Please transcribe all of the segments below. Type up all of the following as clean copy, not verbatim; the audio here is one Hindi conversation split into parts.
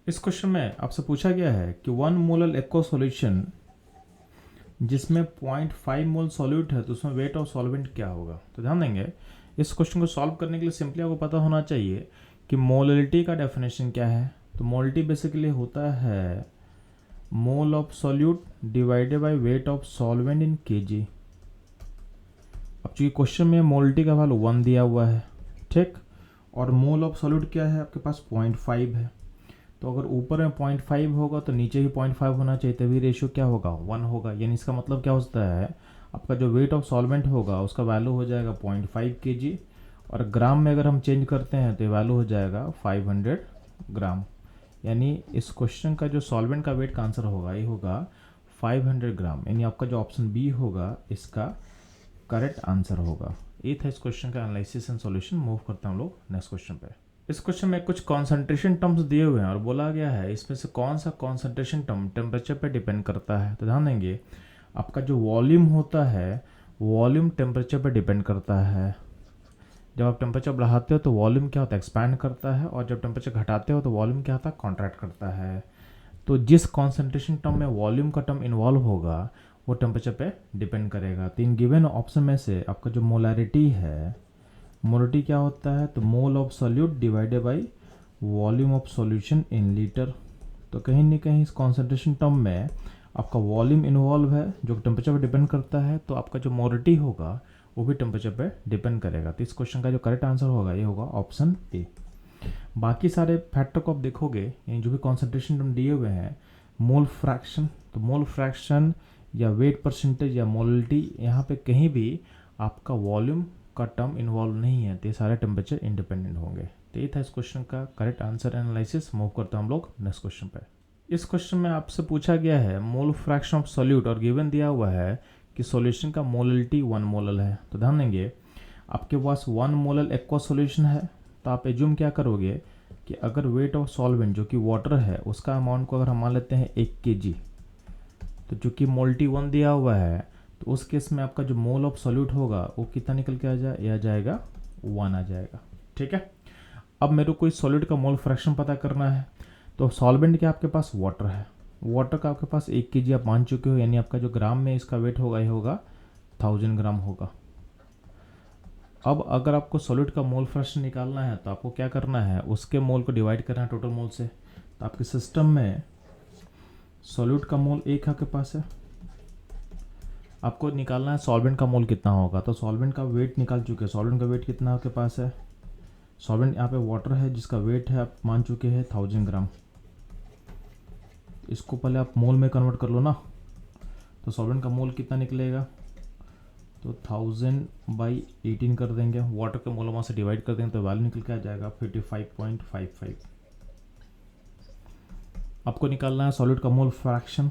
इस क्वेश्चन में आपसे पूछा गया है कि 1 मोलर एक्वा सॉल्यूशन जिसमें 0.5 मोल सॉल्यूट है तो उसमें वेट ऑफ सॉल्वेंट क्या होगा। तो ध्यान देंगे, इस क्वेश्चन को सॉल्व करने के लिए सिंपली आपको पता होना चाहिए कि मोलरिटी का डेफिनेशन क्या है। तो मोलरिटी बेसिकली होता है mole of solute divided by weight of solvent in KG. अब चूंकि क्वेश्चन में मोलरिटी का वैल्यू 1 दिया हुआ है, ठीक, और मोल ऑफ सॉल्यूट क्या है आपके पास 0.5 है। तो अगर ऊपर में 0.5 होगा तो नीचे भी 0.5 होना चाहिए, तभी रेशियो क्या होगा 1 होगा। यानी इसका मतलब क्या होता है, आपका जो वेट ऑफ सॉल्वेंट होगा उसका वैल्यू हो जाएगा 0.5 kg, और ग्राम में अगर हम चेंज करते हैं तो वैल्यू हो जाएगा 500 ग्राम। यानी इस क्वेश्चन का जो सॉल्वेंट का वेट का आंसर होगा ये होगा 500 ग्राम। यानी आपका जो ऑप्शन बी होगा इसका करेक्ट आंसर होगा। ये था इस क्वेश्चन का एनालिसिस एंड सॉल्यूशन। मूव करते हैं हम लोग नेक्स्ट क्वेश्चन पे। इस क्वेश्चन में कुछ कॉन्सेंट्रेशन टर्म्स दिए हुए हैं और बोला गया है इसमें से कौन सा कॉन्सेंट्रेशन टर्म टेम्परेचर पे डिपेंड करता है। तो ध्यान देंगे, आपका जो वॉल्यूम होता है वॉल्यूम टेम्परेचर पे डिपेंड करता है। जब आप टेम्परेचर बढ़ाते हो तो वॉल्यूम क्या होता है, एक्सपैंड करता है, और जब टेम्परेचर घटाते हो तो वॉल्यूम क्या होता है, कॉन्ट्रैक्ट करता है। तो जिस कॉन्सेंट्रेशन टर्म में वॉल्यूम का टर्म इन्वॉल्व होगा वो टेम्परेचर पे डिपेंड करेगा। तो इन गिवन ऑप्शन में से आपका जो मोलैरिटी है, मोलरिटी क्या होता है, तो mole of solute divided by volume of solution in litre. तो कहीं ना कहीं इस कॉन्सेंट्रेशन टर्म में आपका वॉल्यूम इन्वॉल्व है जो टेम्परेचर पर डिपेंड करता है, तो आपका जो मोलरिटी होगा वो भी टेम्परेचर पे डिपेंड करेगा। तो इस क्वेश्चन का जो करेक्ट आंसर होगा ये होगा ऑप्शन ए। बाकी सारे फैक्टर को आप देखोगे, यानी जो भी कॉन्सेंट्रेशन टर्म दिए हुए हैं, मोल फ्रैक्शन, तो मोल फ्रैक्शन या वेट परसेंटेज या मोलरिटी, यहाँ पे कहीं भी आपका वॉल्यूम का टर्म इन्वॉल्व नहीं है, तो ये सारे टेम्परेचर इंडिपेंडेंट होंगे। तो ये था इस क्वेश्चन का करेक्ट आंसर एनालिसिस। मूव करते हैं हम लोग नेक्स्ट क्वेश्चन पे। इस क्वेश्चन में आपसे पूछा गया है मोल फ्रैक्शन ऑफ सॉल्यूट और गिवन दिया हुआ है कि सॉल्यूशन का मोलरिटी 1 मोलर है। तो ध्यान देंगे, आपके पास 1 मोलर एक्वा सॉल्यूशन है, तो आप एज्यूम क्या करोगे कि अगर वेट ऑफ सॉल्वेंट जो कि वाटर है उसका अमाउंट को अगर हम मान लेते हैं 1 kg, तो चूँकि मोलरिटी 1 दिया हुआ है तो उस केस में आपका जो मोल ऑफ सॉल्यूट होगा वो कितना निकल के आ जाएगा 1 आ जाएगा। ठीक है, अब मेरे को इस सॉल्यूट का मोल फ्रैक्शन पता करना है। तो सॉल्वेंट क्या आपके पास वाटर है, वाटर का आपके पास 1 kg आप मान चुके हो, यानी आपका जो ग्राम में इसका वेट होगा ये होगा 1000 ग्राम होगा। अब अगर आपको सॉल्यूट का मोल फ्रैक्शन निकालना है तो आपको क्या करना है, उसके मोल को डिवाइड करना है टोटल मोल से। तो आपके सिस्टम में सॉल्यूट का मोल 1 आपके पास है, आपको निकालना है सॉल्वेंट का मोल कितना होगा। तो सॉल्वेंट का वेट निकाल चुके हैं, सॉल्वेंट का वेट कितना आपके पास है, सॉल्वेंट यहाँ पे वाटर है जिसका वेट है आप मान चुके हैं 1000 ग्राम। इसको पहले आप मोल में कन्वर्ट कर लो ना, तो सॉल्वेंट का मोल कितना निकलेगा, तो 1000/18 कर देंगे, वाटर के मोल से डिवाइड कर देंगे तो वैल्यू निकल के आ जाएगा 55.55। आपको निकालना है सॉल्यूट का मोल फ्रैक्शन।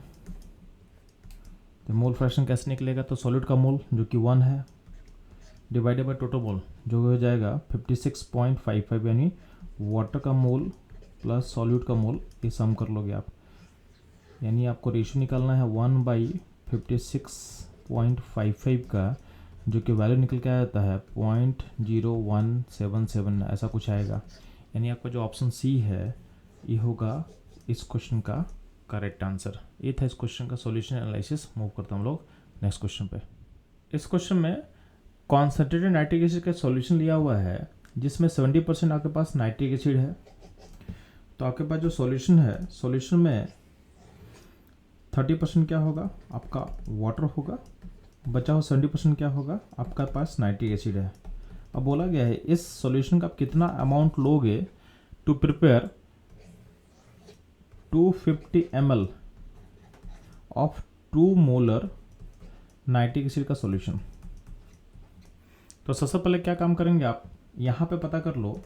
तो मोल फ्रैक्शन कैसे निकलेगा, तो सॉल्यूट का मोल जो कि 1 है डिवाइडेड बाय टोटल मोल जो हो जाएगा 56.55, यानी वाटर का मोल प्लस सॉल्यूट का मोल ये सम कर लोगे आप, यानी आपको रेशियो निकालना है 1/56.55 का, जो कि वैल्यू निकल के आ जाता है 0.0177 ऐसा कुछ आएगा। यानी आपका जो ऑप्शन सी है ये होगा इस क्वेश्चन का करेक्ट आंसर। ये था इस क्वेश्चन का सॉल्यूशन एनालिसिस। मूव करते हैं हम लोग नेक्स्ट क्वेश्चन पे। इस क्वेश्चन में कॉन्सेंट्रेटेड नाइट्रिक एसिड का सॉल्यूशन लिया हुआ है जिसमें 70% आपके पास नाइट्रिक एसिड है। तो आपके पास जो सॉल्यूशन है, सॉल्यूशन में 30% क्या होगा आपका वाटर होगा, बचा हुआ 70% क्या होगा आपका पास नाइट्रिक एसिड है। अब बोला गया है इस सॉल्यूशन का आप कितना अमाउंट लोगे to prepare 250 ml of 2 molar nitric acid का सॉल्यूशन। तो सबसे पहले क्या काम करेंगे, आप यहाँ पे पता कर लो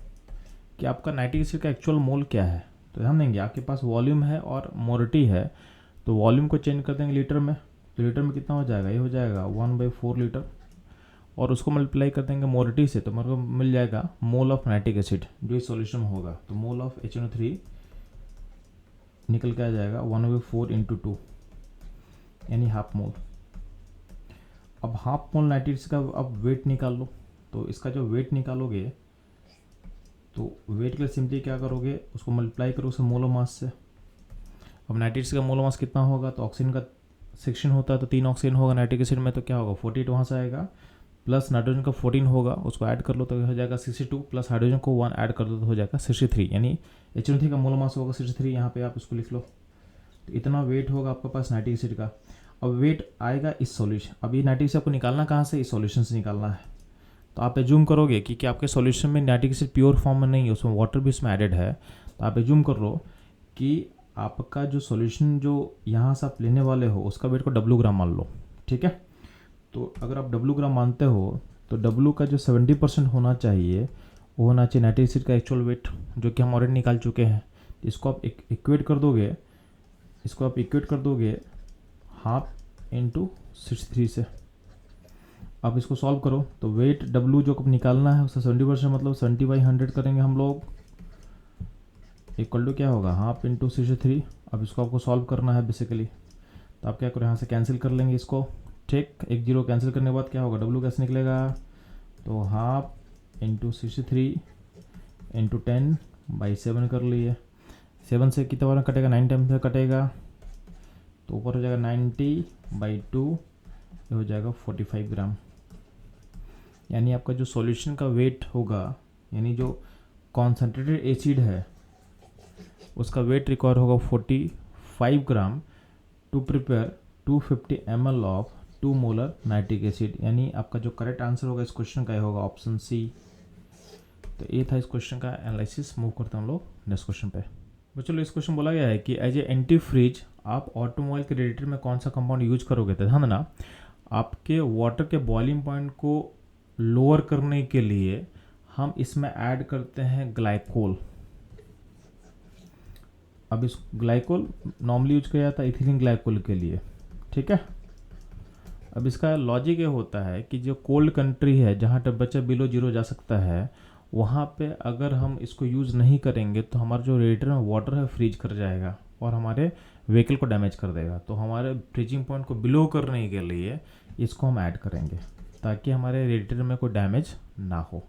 कि आपका नाइट्रिक एसिड का एक्चुअल मोल क्या है। तो ध्यान देंगे आपके पास वॉल्यूम है और मोरिटी है, तो वॉल्यूम को चेंज कर देंगे लीटर में। तो लीटर में कितना हो जाएगा, ये हो जाएगा 1/4 लीटर, और उसको मल्टीप्लाई कर देंगे मोरिटी से तो मेरे को मिल जाएगा मोल ऑफ नाइट्रिक एसिड जो इस सॉल्यूशन में होगा। तो मोल ऑफ HNO3 निकल के आ जाएगा 1/4 × 2 यानी हाफ मोल। अब हाफ मोल नाइट्रिक एसिड का अब वेट निकाल लो, तो इसका जो वेट निकालोगे तो वेट के लिए सिंपली क्या करोगे, उसको मल्टीप्लाई करो उसके मोलर मास से। अब नाइट्रिक एसिड का मोलर मास कितना होगा, तो ऑक्सीजन का 16 होता है तो 3 ऑक्सीजन होगा नाइट्रिक एसिड में, तो क्या होगा 48 वहाँ से आएगा, प्लस नाइट्रोजन का 14 होगा, उसको ऐड कर लो तो हो जाएगा 62, प्लस हाइड्रोजन को 1 ऐड कर दो तो हो जाएगा 63, यानी HNO3 का मोलर मास होगा 63, यहाँ पे आप इसको लिख लो। तो इतना वेट होगा आपके पास नाइट्रिक एसिड का। अब वेट आएगा इस सॉल्यूशन, अब ये नाइट्रिक एसिड आपको निकालना कहाँ से, इस सॉल्यूशन से निकालना है। तो आप एज्यूम करोगे कि आपके सॉल्यूशन में नाइट्रिक एसिड प्योर फॉर्म में नहीं है, उसमें वाटर भी इसमें एडेड है। तो आप एज्यूम कर लो कि आपका जो सॉल्यूशन जो यहाँ से आप लेने वाले हो उसका वेट को W ग्राम मान लो, ठीक है। तो अगर आप W ग्राम मानते हो तो W का जो 70% होना चाहिए वो होना चाहिए नाइट्रिक एसिड का एक्चुअल वेट, जो कि हम ऑलरेडी निकाल चुके हैं। इसको आप इक्वेट कर दोगे, हाफ इंटू 63 से। अब इसको सॉल्व करो तो वेट W जो निकालना है उसका 70% मतलब 70/100 करेंगे हम लोग, इक्वल टू क्या होगा, हाफ इंटू 63। अब इसको आपको सॉल्व करना है बेसिकली, तो आप क्या करो यहाँ से कैंसिल कर लेंगे इसको, ठीक। 1 0 कैंसिल करने के बाद क्या होगा, W कैसे निकलेगा, तो हाफ इंटू 63 इंटू 10/7 कर लिए। 7 से कितने बार कटेगा, 9 टाइम से कटेगा, तो ऊपर हो जाएगा 90/2, ये हो जाएगा 45 ग्राम। यानी आपका जो सॉल्यूशन का वेट होगा, यानी जो कॉन्सेंट्रेटेड एसिड है उसका वेट रिक्वायर होगा 45 gram to prepare 250 ml of 2 molar nitric acid. यानी आपका जो करेक्ट आंसर होगा इस क्वेश्चन का होगा ऑप्शन सी। तो ये था इस क्वेश्चन का एनालिसिस। मूव करते हैं हम लोग नेक्स्ट क्वेश्चन पे। बच्चों इस क्वेश्चन बोला गया है कि एज ए एंटी फ्रीज आप ऑटोमोबाइल के रेडिएटर में कौन सा कंपाउंड यूज करोगे। तो ध्यान देना, आपके वाटर के बॉइलिंग पॉइंट को लोअर करने के लिए हम इसमें ऐड करते हैं ग्लाइकोल। अब इस ग्लाइकोल नॉर्मली यूज किया जाता है इथिलीन ग्लाइकोल के लिए, ठीक है। अब इसका लॉजिक ये होता है कि जो कोल्ड कंट्री है जहाँ टेम्परेचर बिलो 0 जा सकता है, वहाँ पे अगर हम इसको यूज़ नहीं करेंगे तो हमारा जो रेडिएटर में वाटर है फ्रीज कर जाएगा और हमारे व्हीकल को डैमेज कर देगा। तो हमारे फ्रीजिंग पॉइंट को बिलो करने के लिए इसको हम ऐड करेंगे ताकि हमारे रेडिएटर में कोई डैमेज ना हो।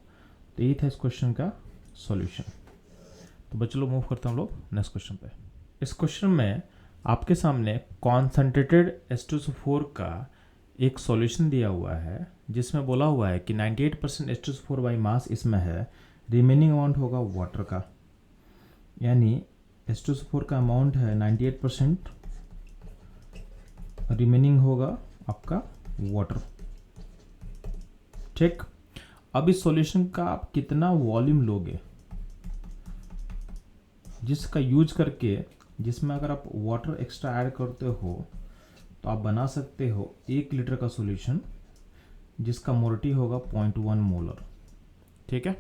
तो यही था इस क्वेश्चन का सॉल्यूशन। तो बच्चों लोग मूव करते हैं हम लोग नेक्स्ट क्वेश्चन पे। इस क्वेश्चन में आपके सामने कॉन्सेंट्रेटेड H2SO4 का एक सॉल्यूशन दिया हुआ है जिसमें बोला हुआ है कि 98% H2SO4 बाई मास इसमें है, रिमेनिंग अमाउंट होगा वाटर का। यानी H2SO4 का अमाउंट है 98%, रिमेनिंग होगा आपका वाटर, ठीक। अब इस सॉल्यूशन का आप कितना वॉल्यूम लोगे जिसका यूज करके, जिसमें अगर आप वाटर एक्स्ट्रा ऐड करते हो तो आप बना सकते हो 1 लीटर का सॉल्यूशन जिसका मोरिटी होगा 0.1 मोलर, ठीक है।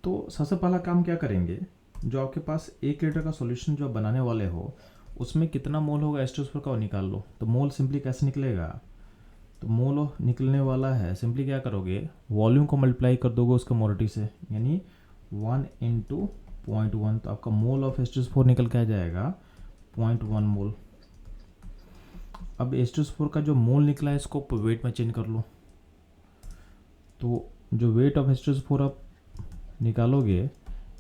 तो सबसे पहला काम क्या करेंगे, जो आपके पास 1 लीटर का सॉल्यूशन जो आप बनाने वाले हो उसमें कितना मोल होगा H2SO4 का वो निकाल लो। तो मोल सिंपली कैसे निकलेगा, तो मोल निकलने वाला है, सिंपली क्या करोगे, वॉल्यूम को मल्टीप्लाई कर दोगे उसके मोरिटी से, यानी 1 × 0.1, तो आपका मोल ऑफ H2SO4 निकल के आ जाएगा 0.1 मोल। अब H2SO4 का जो मोल निकला है इसको वेट में चेंज कर लो, तो जो वेट ऑफ H2SO4 आप निकालोगे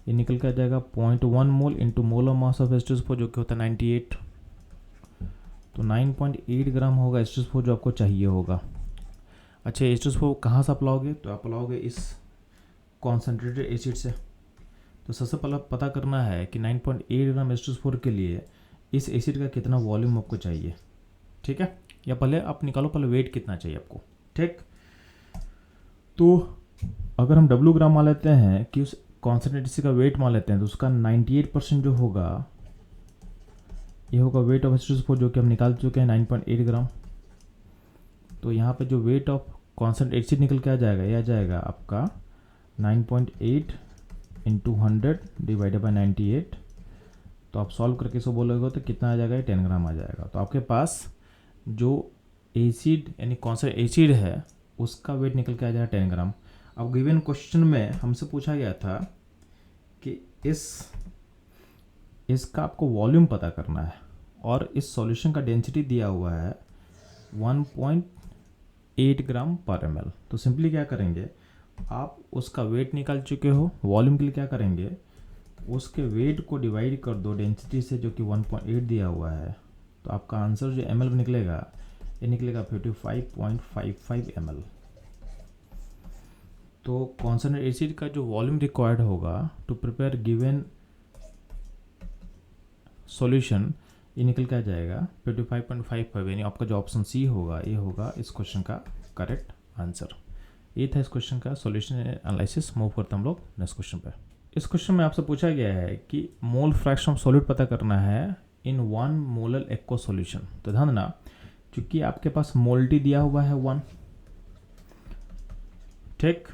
ये निकल के आ जाएगा 0.1 mole into molar mass of H2SO4 जो कि होता है 98। तो 9.8 ग्राम होगा H2SO4 जो आपको चाहिए होगा। अच्छा, H2SO4 कहाँ से आप लाओगे, तो आप लाओगे इस कॉन्सेंट्रेटेड एसिड से। तो सबसे पहले पता करना है कि 9.8 ग्राम H2SO4 के लिए इस एसिड का कितना वॉल्यूम आपको चाहिए, ठीक है। या पहले आप निकालो पहले वेट कितना चाहिए आपको, ठीक। तो अगर हम W ग्राम मान लेते हैं कि उस कॉन्सेंट्रेटेड एसिड का वेट मान लेते हैं तो उसका 98% जो होगा ये होगा वेट ऑफ H2SO4 जो कि हम निकाल चुके हैं 9.8 ग्राम। तो यहाँ पे जो वेट ऑफ कॉन्सेंट्रेटेड एसिड निकल के आ जाएगा, ये आ जाएगा आपका 9.8 × 100 डिवाइडेड बाई 98। तो आप सॉल्व करके इसको बोलोगे तो कितना आ जाएगा, 10 ग्राम आ जाएगा। तो आपके पास जो एसिड यानी कॉन्सेंट्रेटेड एसिड है उसका वेट निकल के आ जाएगा 10 ग्राम। अब गिवन क्वेश्चन में हमसे पूछा गया था कि इसका आपको वॉल्यूम पता करना है और इस सॉल्यूशन का डेंसिटी दिया हुआ है 1.8 ग्राम पर ml। तो सिंपली क्या करेंगे, आप उसका वेट निकाल चुके हो, वॉल्यूम के लिए क्या करेंगे, उसके वेट को डिवाइड कर दो डेंसिटी से जो कि 1.8 दिया हुआ है, तो आपका आंसर जो ml में निकलेगा ये निकलेगा 55.55 ml। तो कॉन्सनट्रेट एसिड का जो वॉल्यूम रिक्वायर्ड होगा टू प्रिपेयर गिवन सॉल्यूशन, ये निकल के आ जाएगा 55.55, यानी आपका जो ऑप्शन सी होगा ये होगा इस क्वेश्चन का करेक्ट आंसर। ये था इस क्वेश्चन का सॉल्यूशन एनालिसिस। मूव करते हम लोग नेक्स्ट क्वेश्चन पे। इस क्वेश्चन में आपसे पूछा गया है कि मोल फ्रैक्शन ऑफ सॉल्यूट पता करना है इन 1 मोलर एक्वा सॉल्यूशन। तो ध्यान देना, चूंकि आपके पास मोल्टी दिया हुआ है 1, ठीक,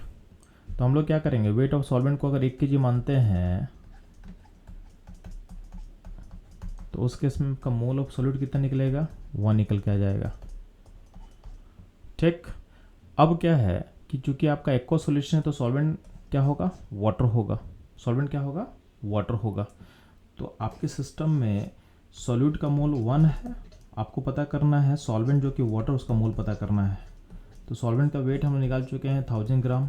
तो हम लोग क्या करेंगे, वेट ऑफ सॉल्वेंट को अगर 1 kg मानते हैं तो उस केस में आपका मोल ऑफ सॉल्यूट कितना निकलेगा, 1 निकल के आ जाएगा। ठीक, अब क्या है कि चूंकि आपका एक्वा सॉल्यूशन है तो सॉल्वेंट क्या होगा, वाटर होगा। सॉल्वेंट क्या होगा, वाटर होगा। तो आपके सिस्टम में सॉल्यूट का मोल 1 है, आपको पता करना है सॉल्वेंट जो कि वाटर उसका मोल पता करना है। तो सॉल्वेंट का वेट हम निकाल चुके हैं 1000 ग्राम।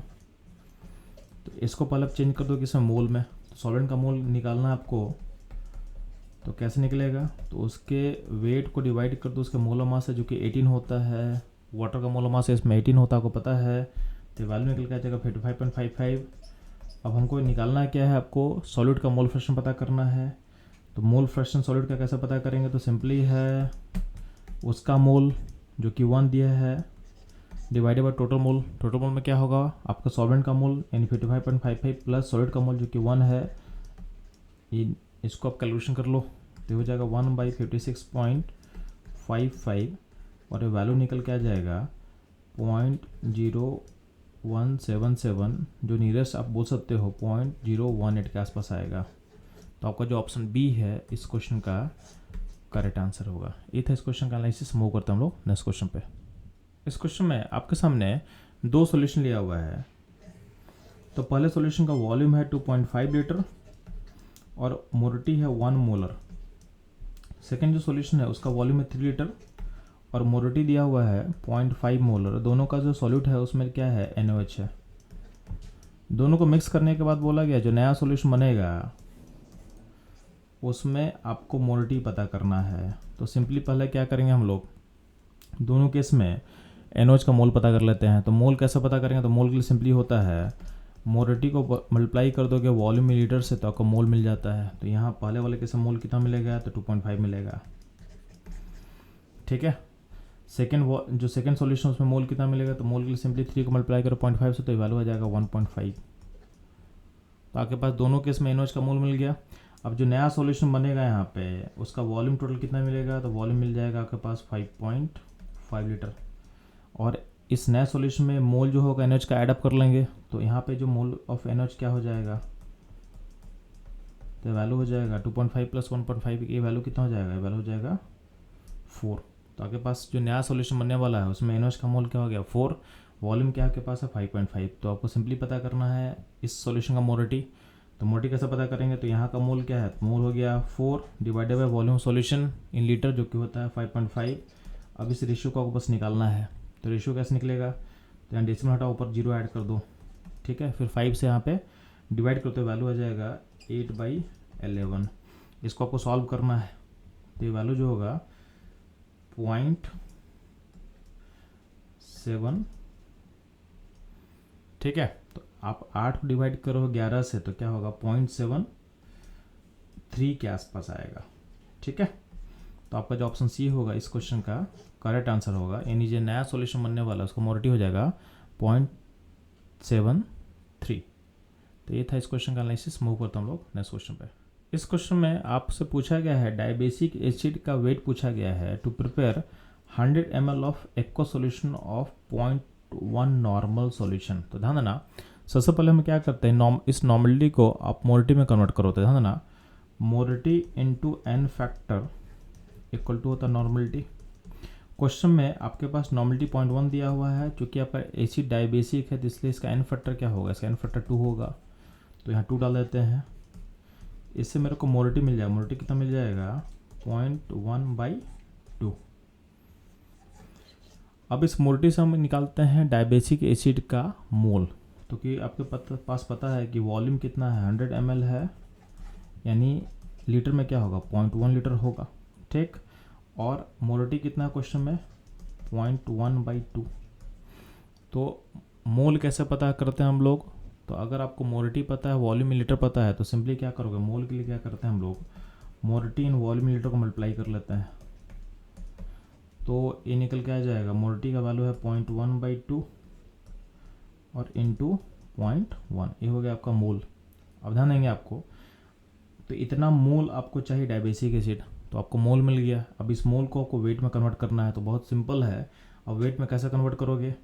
तो इसको पहले चेंज कर दो किसमें, मोल में। तो सॉल्वेंट का मोल निकालना है आपको, तो कैसे निकलेगा, तो उसके वेट को डिवाइड कर दो उसके मोलर मास से जो कि 18 होता है, वाटर का मोलर मास इसमें 18 होता है आपको पता है, तो वैल्यू निकल के आ जाएगा 55.55। अब हमको निकालना क्या है, आपको सॉल्यूट का मोल फ्रैक्शन पता करना है। तो मोल फ्रैक्शन सॉल्यूट का कैसे पता करेंगे, तो सिंपली है उसका मोल जो कि 1 दिया है divided by total mole. Total mole में क्या होगा, आपका सॉल्वेंट का मोल यानी 55.55 प्लस सॉल्यूट का मोल जो कि 1 है, इसको आप कैलकुलेशन कर लो तो हो जाएगा 1/56.55 और ये वैल्यू निकल के आ जाएगा 0.0177, जो नियरेस्ट आप बोल सकते हो 0.018 के आसपास आएगा। तो आपका जो ऑप्शन बी है इस क्वेश्चन का करेक्ट आंसर होगा। ये था इस क्वेश्चन का एनालिसिस। मूव करते हैं हम लोग नेक्स्ट क्वेश्चन पे। इस क्वेश्चन में आपके सामने 2 सॉल्यूशन लिया हुआ है। तो पहले सॉल्यूशन का वॉल्यूम है 2.5 लीटर और मोरिटी है 1 मोलर। सेकेंड जो सॉल्यूशन है उसका वॉल्यूम है 3 लीटर और मोरिटी दिया हुआ है 0.5 मोलर। दोनों का जो सॉल्यूट है उसमें क्या है, NaOH है। दोनों को मिक्स करने के बाद बोला गया जो नया सॉल्यूशन बनेगा उसमें आपको मोरिटी पता करना है। तो सिंपली पहले क्या करेंगे हम लोग, दोनों केस में NaOH का मोल पता कर लेते हैं। तो मोल कैसे पता करेंगे, तो मोल के लिए सिंपली होता है मोरिटी को मल्टीप्लाई कर दोगे वॉल्यूम में लीटर से तो आपको मोल मिल जाता है। तो यहाँ पहले वाले केस में मोल कितना मिलेगा, तो 2.5 मिलेगा। ठीक है, जो सेकंड सॉल्यूशन उसमें मोल कितना मिलेगा, तो मोल के लिए सिंपली 3 को मल्टीप्लाई करो 0.5 से तो वैल्यू आ जाएगा 1.5। तो आपके पास दोनों केस में NaOH का मोल मिल गया। अब जो नया सॉल्यूशन बनेगा यहाँ पे उसका वॉल्यूम टोटल कितना मिलेगा, तो वॉल्यूम मिल जाएगा आपके पास 5.5 लीटर। और इस नए सॉल्यूशन में मोल जो होगा NaOH का ऐडअप कर लेंगे। तो यहाँ पे जो मोल ऑफ NaOH क्या हो जाएगा, तो वैल्यू हो जाएगा 2.5 प्लस 1.5, ये वैल्यू कितना हो जाएगा, वैल्यू हो जाएगा 4। तो आपके पास जो नया सॉल्यूशन बनने वाला है उसमें NaOH का मोल क्या हो गया 4, वॉल्यूम क्या आपके पास है 5.5। तो आपको सिंपली पता करना है इस सॉल्यूशन का मोरिटी। तो मोरिटी कैसे पता करेंगे, तो यहाँ का मोल क्या है, मोल हो गया 4 divided by volume solution in litre जो कि होता है 5.5। अब इस रेशियो को आपको बस निकालना है। तो रेशियो कैसे निकलेगा, तो यहाँ डेसिमल हटाओ ऊपर 0 ऐड कर दो। ठीक है, फिर 5 से यहाँ पे डिवाइड करते हुए वैल्यू आ जाएगा 8/11। इसको आपको सॉल्व करना है। तो ये वैल्यू जो होगा 0.7। ठीक है, तो आप 8 को डिवाइड करो 11 से तो क्या होगा 0.73 के आसपास आएगा। ठीक है, तो आपका जो ऑप्शन सी होगा इस क्वेश्चन का करेक्ट आंसर होगा। यानी जो नया सॉल्यूशन बनने वाला है उसका मोरिटी हो जाएगा 0.73। तो ये था इस क्वेश्चन का एनालिसिस। मूव करते हम लोग नेक्स्ट क्वेश्चन पे। इस क्वेश्चन में आपसे पूछा गया है डायबेसिक एसिड का वेट पूछा गया है to prepare 100 ml of aqua solution of 0.1 normal solution. तो ध्यान देना, सबसे पहले हम क्या करते हैं, इस नॉर्मलिटी को आप मोरिटी में कन्वर्ट करो। तो ध्यान देना, molarity into n factor equal to होता है नॉर्मलिटी। क्वेश्चन में आपके पास नॉर्मलिटी 0.1 दिया हुआ है, चूँकि आपका एसिड डायबेसिक है तो इसलिए इसका n फैक्टर क्या होगा, इसका n फैक्टर 2 होगा। तो यहाँ 2 डाल देते हैं, इससे मेरे को मोरिटी मिल जाएगा। मोरिटी कितना मिल जाएगा 0.1/2। अब इस मोरिटी से हम निकालते हैं डायबेसिक एसिड का मोल। तो कि आपके पास पता है कि वॉल्यूम कितना है 100 ml है, यानी लीटर में क्या होगा 0.1 लीटर होगा, ठीक। और मोलरिटी कितना है क्वेश्चन में 0.1/2। तो मोल कैसे पता करते हैं हम लोग, तो अगर आपको मोलरिटी पता है वॉल्यूम इन लीटर पता है तो सिंपली क्या करोगे, मोल के लिए क्या करते हैं हम लोग molarity in volume in litre को मल्टीप्लाई कर लेते हैं। तो ये निकल के आ जाएगा, मोलरिटी का वैल्यू है 0.1/2 और इंटू 0.1, ये हो गया आपका मोल। अब ध्यान देंगे आपको, तो इतना मोल आपको चाहिए डायबेसिक एसिड, तो आपको मोल मिल गया। अब इस मोल को आपको वेट में कन्वर्ट करना है, तो बहुत सिंपल है। अब वेट में कैसे कन्वर्ट करोगे,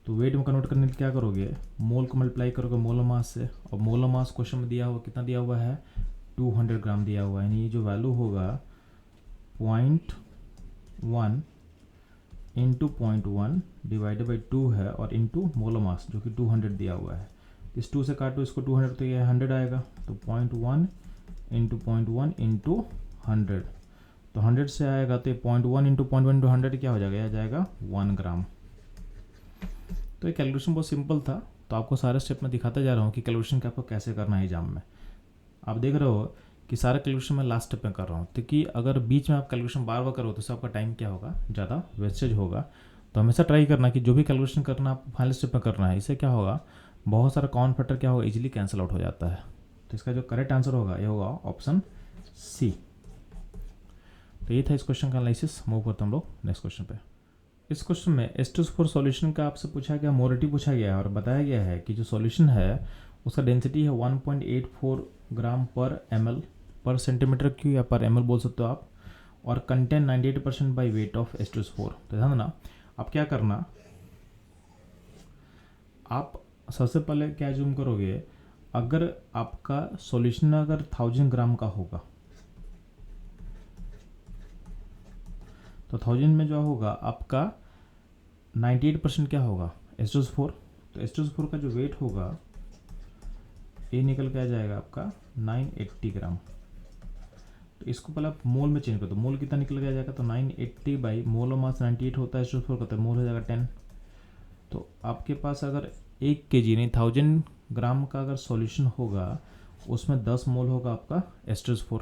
तो वेट में कन्वर्ट करने के लिए क्या करोगे, मोल को मल्टीप्लाई करोगे मोलर मास से। और मोलर मास क्वेश्चन में दिया हुआ कितना दिया हुआ है 200 ग्राम दिया हुआ है, यानी ये जो वैल्यू होगा 0.1 इंटू 0.1 डिवाइडेड बाई 2 है, और इंटू मोलर मास जो कि 200 दिया हुआ है। इस 2 से काटो इसको 200 तो ये 100 आएगा, तो 0.1 इंटू 0.1 इंटू 100, तो 100 से आएगा तो 0.1 इंटू 0.1 इंटू 100 क्या हो जाएगा, यह जाएगा 1 ग्राम। तो ये कैलकुलेशन बहुत सिंपल था, तो आपको सारे स्टेप में दिखाते जा रहा हूँ कि कैलकुलेशन आपको कैसे करना है एग्जाम में। आप देख रहे हो कि सारा कैलकुलेशन मैं लास्ट स्टेप में कर रहा हूँ, क्योंकि अगर बीच में आप कैलकुलेशन बार बार करो तो उससे आपका टाइम क्या होगा, ज़्यादा वेस्टेज होगा। तो हमेशा ट्राई करना कि जो भी कैलकुलेशन करना आपको फाइनल स्टेप में करना है, इससे क्या होगा बहुत सारा कॉमन फैक्टर क्या होगा इजीली कैंसिल आउट हो जाता है। तो इसका जो करेक्ट आंसर होगा ये होगा ऑप्शन सी। तो ये था इस क्वेश्चन का एनालिसिस। मूव करते हम लोग नेक्स्ट क्वेश्चन पे। इस क्वेश्चन में H2SO4 सॉल्यूशन का आपसे पूछा गया, मोलरिटी पूछा गया है और बताया गया है कि जो सॉल्यूशन है उसका डेंसिटी है 1.84 ग्राम पर ml पर सेंटीमीटर क्यूब या पर ml बोल सकते हो आप, और contain 98% by weight of H2SO4। तो ध्यान देना, आप क्या करना, आप सबसे पहले क्या जूम करोगे, अगर आपका सॉल्यूशन अगर 1000 ग्राम का होगा तो 1000 में जो होगा आपका 98% क्या होगा H2SO4। तो H2SO4 का जो वेट होगा ये निकल के आ जाएगा आपका 980 ग्राम। तो इसको पहले आप मोल में चेंज कर दो, मोल कितना निकल के आ जाएगा, तो 980 बाई मोल मास 98 होता है H2SO4 का, तो मोल हो जाएगा 10। तो आपके पास अगर 1 kg यानी 1000 ग्राम का अगर सॉल्यूशन होगा उसमें 10 मोल होगा आपका H2SO4।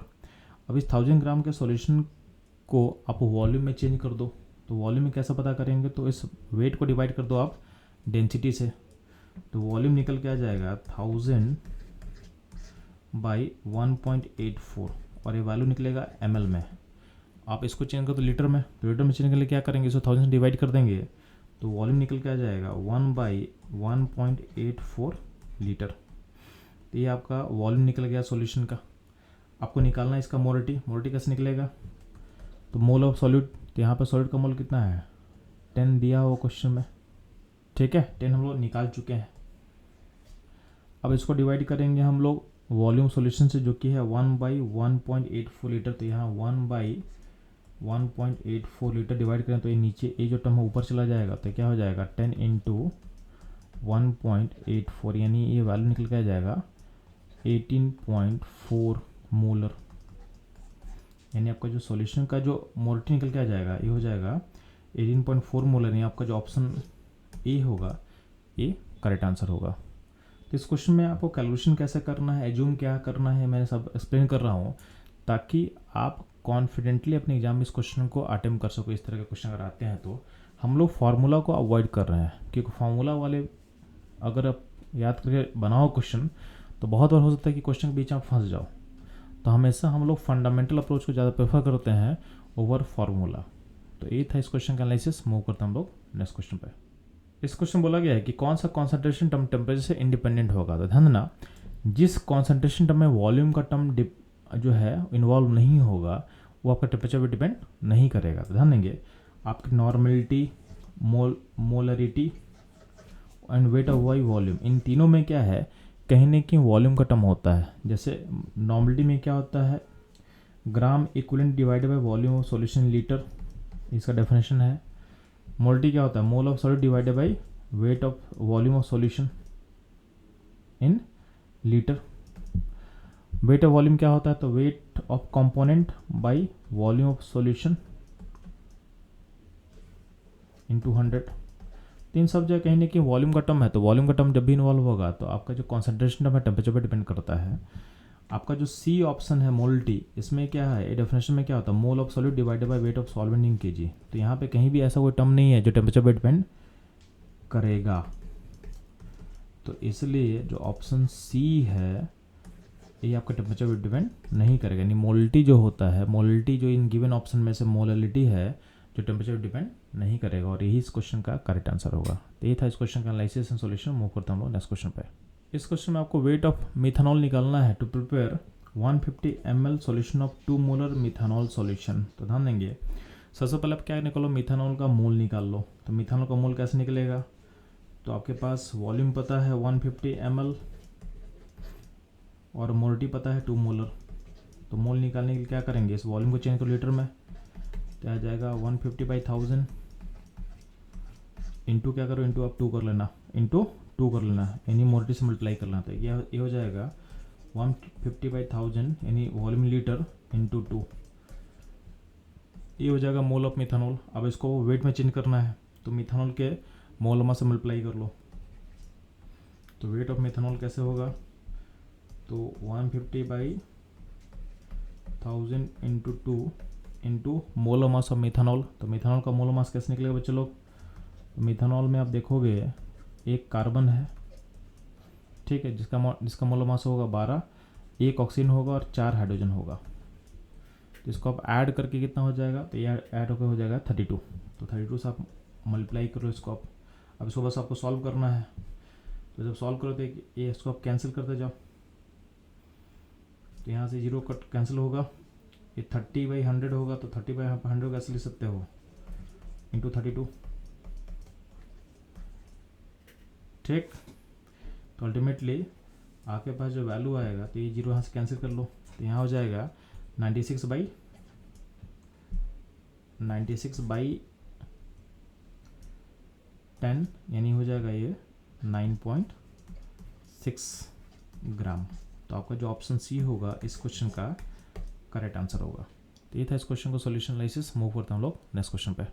अब इस 1000 ग्राम के सॉल्यूशन को आप वॉल्यूम में चेंज कर दो, तो वॉल्यूम में कैसे पता करेंगे, तो इस वेट को डिवाइड कर दो आप डेंसिटी से, तो वॉल्यूम निकल के आ जाएगा 1000 बाई 1.84 और ये वैल्यू निकलेगा ml में। आप इसको चेंज कर दो लीटर में, तो लीटर में चेंज करने के लिए क्या करेंगे, इसको 1000 डिवाइड कर देंगे तो वॉल्यूम निकल के आ जाएगा 1/1.84 लीटर। तो ये आपका वॉल्यूम निकल गया सॉल्यूशन का। आपको निकालना है इसका मोलरिटी कैसे निकलेगा, तो मोल ऑफ सॉल्यूट, तो यहाँ पर सॉल्यूट का मोल कितना है 10 दिया हुआ क्वेश्चन में, ठीक है 10 हम लोग निकाल चुके हैं। अब इसको डिवाइड करेंगे हम लोग वॉल्यूम सॉल्यूशन से जो कि है 1/1.84 लीटर, तो यहाँ 1/1.84 लीटर डिवाइड करें तो ये नीचे ये जो टर्म ऊपर चला जाएगा, तो क्या हो जाएगा 10 इंटू 1.84 यानी ये वैल्यू निकल के आ जाएगा 18.4 मोलर, यानी आपका जो सॉल्यूशन का जो मोलरिटी निकल के आ जाएगा ये हो जाएगा 18.4 मोलर, यानी आपका जो ऑप्शन ए होगा ये करेक्ट आंसर होगा। तो इस क्वेश्चन में आपको कैलकुलेशन कैसे करना है, एज्यूम क्या करना है, मैंने सब एक्सप्लेन कर रहा हूँ ताकि आप कॉन्फिडेंटली अपने एग्जाम में इस क्वेश्चन को अटेम्प्ट कर सको। इस तरह के क्वेश्चन अगर आते हैं तो हम लोग फार्मूला को अवॉइड कर रहे हैं, क्योंकि फार्मूला वाले अगर आप याद करके बनाओ क्वेश्चन तो बहुत बार हो सकता है कि क्वेश्चन के बीच में आप फंस जाओ। तो हमेशा हम लोग फंडामेंटल अप्रोच को ज़्यादा प्रेफर करते हैं ओवर फार्मूला। तो ये था इस क्वेश्चन का एनालिसिस। मूव करते हैं हम लोग नेक्स्ट क्वेश्चन पे। इस क्वेश्चन बोला गया है कि कौन सा कॉन्सेंट्रेशन टर्म टेम्परेचर से इंडिपेंडेंट होगा। तो ध्यान देना, जिस कॉन्सेंट्रेशन टर्म में वॉल्यूम का टर्म जो है इन्वॉल्व नहीं होगा वो आपका टेम्परेचर पर डिपेंड नहीं करेगा। तो ध्यान देंगे आपकी normality, molarity and weight of by volume, इन तीनों में क्या है कहीं ना कहीं वॉल्यूम का टर्म होता है। जैसे नॉर्मलिटी में क्या होता है gram equivalent divided by volume of solution litre, इसका डेफिनेशन है। मोलरिटी क्या होता है mole of solute divided by weight of volume of solution in litre. Weight of volume क्या होता है, तो weight of component by volume of solution in 200। तो इन सब जगह कहीं ना कहीं वॉल्यूम का टर्म है, तो वॉल्यूम का टर्म जब भी इन्वॉल्व होगा तो आपका जो कॉन्सेंट्रेशन टर्म है टेम्परेचर पर डिपेंड करता है। आपका जो सी ऑप्शन है मोलिटी, इसमें क्या है, ये डेफिनेशन में क्या होता है, mole of solute divided by weight of solvent in KG. तो यहाँ पे कहीं भी ऐसा कोई टर्म नहीं है जो टेम्परेचर पर डिपेंड करेगा, तो इसलिए जो ऑप्शन सी है ये आपका टेम्परेचर पर डिपेंड नहीं करेगा। यानी मोलिटी जो होता है, मोलिटी जो इन गिवन ऑप्शन में से मोलिटी है जो टेम्परेचर पर डिपेंड नहीं करेगा, और यही इस क्वेश्चन का करेक्ट आंसर होगा। तो ये था इस क्वेश्चन का एनालिसिस एंड सॉल्यूशन। मूव करता हम लोग नेक्स्ट क्वेश्चन पे। इस क्वेश्चन में आपको वेट ऑफ मिथानॉल निकालना है to prepare 150 ml solution of 2 molar methanol solution. तो ध्यान देंगे, सबसे पहले आप क्या निकालो, मिथानॉल का मोल निकाल लो। तो मिथानॉल का मोल कैसे निकलेगा, तो आपके पास वॉल्यूम पता है 150 ml और मोलिटी पता है 2 मोलर। तो मोल निकालने के लिए क्या करेंगे, इस वॉल्यूम को चेंज करो लीटर में, तो आ जाएगा 150/1000 इंटू क्या करो, इंटू आप 2 कर लेना, इंटू 2 कर लेना, यानी मोलिटी से मल्टीप्लाई कर लेना। तो ये हो जाएगा 150/1000 यानी वॉल्यूम लीटर इंटू 2, ये हो जाएगा मोल ऑफ मिथानॉल। अब इसको वेट में चेंज करना है, तो मिथानॉल के मोलमा से मल्टीप्लाई कर लो। तो वेट ऑफ मिथानॉल कैसे होगा, तो 150/1000 into 2 into molar mass of methanol. तो मिथानॉल का मोलर मास कैसे निकलेगा बच्चे लोग, तो मिथानॉल में आप देखोगे एक कार्बन है, ठीक है, जिसका मोलर मास होगा 12, एक ऑक्सीजन होगा और 4 हाइड्रोजन होगा। तो इसको आप ऐड करके कितना हो जाएगा, तो ये ऐड होकर हो जाएगा 32। तो 32 से आप मल्टीप्लाई करो इसको आप। अब इसको बस आपको सॉल्व करना है। तो जब सॉल्व करो तो ये इसको आप कैंसिल करते जाओ, तो यहाँ से 0 कट कैंसिल होगा, ये 30/100 होगा। तो 30/100 कैसे लिख सकते हो, इंटू 32, ठीक। तो अल्टीमेटली आपके पास जो वैल्यू आएगा, तो ये 0 यहाँ से कैंसिल कर लो, तो यहाँ हो जाएगा 96/10 यानी हो जाएगा ये 9.6 ग्राम। तो आपका जो ऑप्शन सी होगा इस क्वेश्चन का करेक्ट आंसर होगा। तो ये था इस क्वेश्चन का सॉल्यूशन एनालिसिस। मूव करते हैं हम लोग नेक्स्ट क्वेश्चन पे।